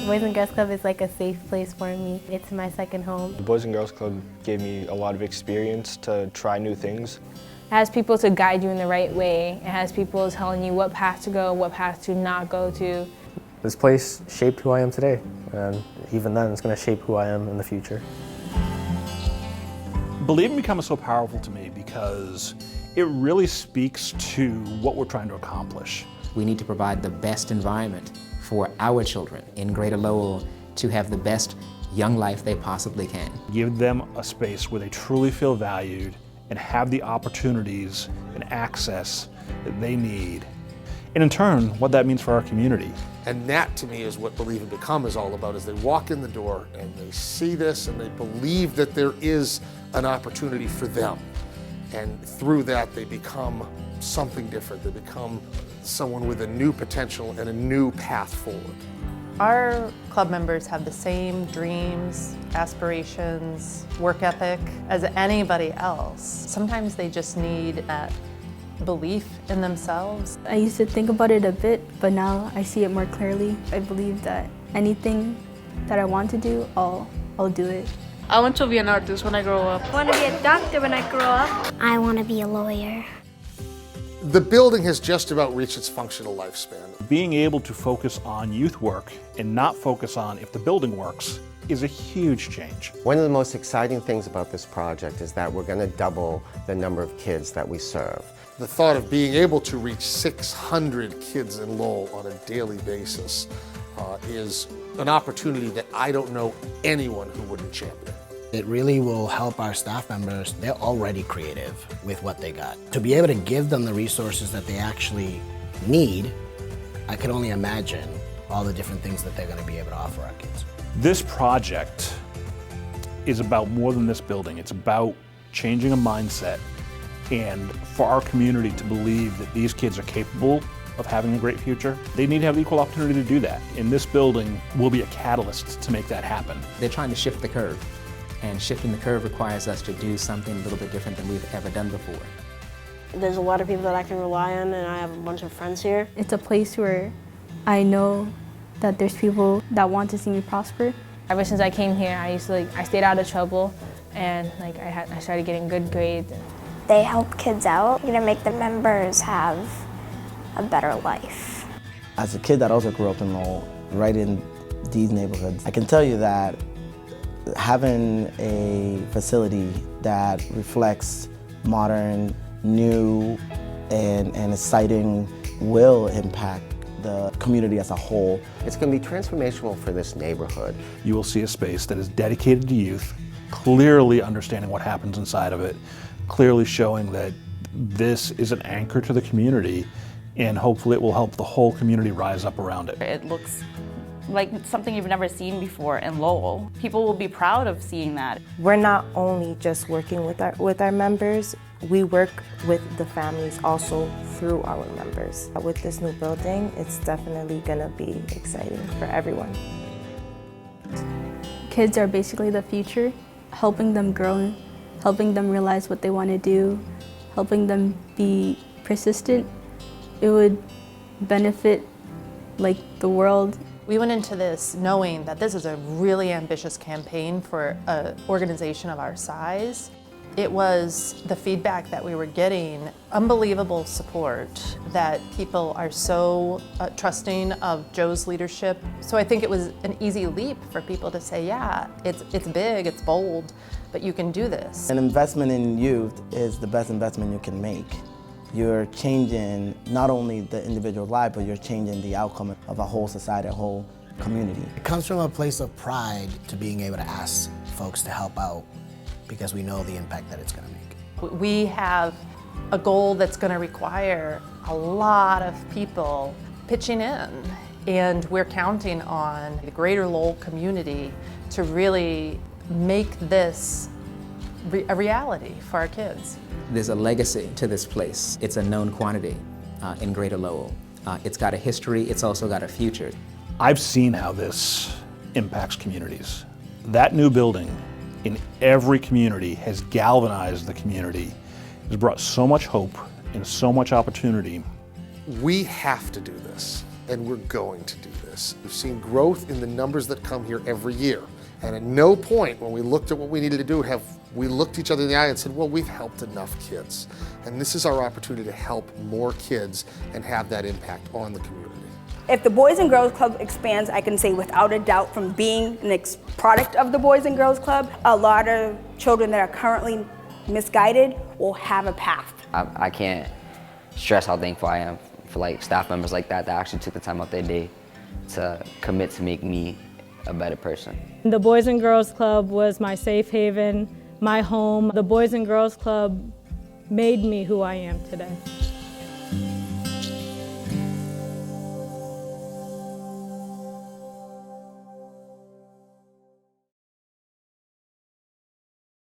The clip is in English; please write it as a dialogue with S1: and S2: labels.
S1: Boys and Girls Club is like a safe place for me. It's my second home.
S2: The Boys and Girls Club gave me a lot of experience to try new things.
S3: It has people to guide you in the right way. It has people telling you what path to go, what path to not go to.
S4: This place shaped who I am today, and even then it's going to shape who I am in the future.
S5: Believe Me becomes so powerful to me because it really speaks to what we're trying to accomplish.
S6: We need to provide the best environment for our children in Greater Lowell to have the best young life they possibly can.
S5: Give them a space where they truly feel valued and have the opportunities and access that they need. And in turn, what that means for our community.
S7: And that, to me, is what Believe and Become is all about, is they walk in the door and they see this and they believe that there is an opportunity for them. And through that, they become something different. They become someone with a new potential and a new path forward.
S8: Our club members have the same dreams, aspirations, work ethic as anybody else. Sometimes they just need that belief in themselves.
S1: I used to think about it a bit, but now I see it more clearly. I believe that anything that I want to do, I'll do it.
S9: I want to be an artist when I grow up.
S10: I want to be a doctor when I grow up. I want to be a lawyer.
S7: The building has just about reached its functional lifespan.
S5: Being able to focus on youth work and not focus on if the building works is a huge change.
S11: One of the most exciting things about this project is that we're going to double the number of kids that we serve.
S7: The thought of being able to reach 600 kids in Lowell on a daily basis is an opportunity that I don't know anyone who wouldn't champion.
S12: It really will help our staff members. They're already creative with what they got. To be able to give them the resources that they actually need, I can only imagine all the different things that they're going to be able to offer our kids.
S5: This project is about more than this building. It's about changing a mindset and for our community to believe that these kids are capable of having a great future. They need to have the equal opportunity to do that. And this building will be a catalyst to make that happen.
S6: They're trying to shift the curve, and shifting the curve requires us to do something a little bit different than we've ever done before.
S10: There's a lot of people that I can rely on, and I have a bunch of friends here.
S1: It's a place where I know that there's people that want to see me prosper.
S3: Ever since I came here, I stayed out of trouble, and I started getting good grades.
S10: They help kids out, make the members have a better life.
S13: As a kid that also grew up in Lowell, right in these neighborhoods, I can tell you that having a facility that reflects modern, new, and exciting will impact the community as a whole.
S11: It's going to be transformational for this neighborhood.
S5: You will see a space that is dedicated to youth, clearly understanding what happens inside of it, clearly showing that this is an anchor to the community, and hopefully it will help the whole community rise up around it.
S9: It looks like something you've never seen before in Lowell. People will be proud of seeing that.
S14: We're not only just working with our members, we work with the families also through our members. With this new building, it's definitely gonna be exciting for everyone.
S1: Kids are basically the future, helping them grow, helping them realize what they want to do, helping them be persistent. It would benefit the world.
S8: We went into this knowing that this is a really ambitious campaign for an organization of our size. It was the feedback that we were getting, unbelievable support, that people are so trusting of Joe's leadership. So I think it was an easy leap for people to say, yeah, it's big, it's bold, but you can do this.
S13: An investment in youth is the best investment you can make. You're changing not only the individual's life, but you're changing the outcome of a whole society, a whole community.
S12: It comes from a place of pride to being able to ask folks to help out because we know the impact that it's going to make.
S8: We have a goal that's going to require a lot of people pitching in, and we're counting on the Greater Lowell community to really make this a reality for our kids.
S6: There's a legacy to this place. It's a known quantity in Greater Lowell. It's got a history, it's also got a future.
S5: I've seen how this impacts communities. That new building in every community has galvanized the community, has brought so much hope and so much opportunity.
S7: We have to do this. and we're going to do this. We've seen growth in the numbers that come here every year. And at no point when we looked at what we needed to do have we looked each other in the eye and said, well, we've helped enough kids. And this is our opportunity to help more kids and have that impact on the community.
S15: If the Boys and Girls Club expands, I can say without a doubt, from being an product of the Boys and Girls Club, a lot of children that are currently misguided will have a path.
S16: I can't stress how thankful I am for like staff members like that actually took the time out their day to commit to make me a better person.
S17: The Boys and Girls Club was my safe haven, my home. The Boys and Girls Club made me who I am today.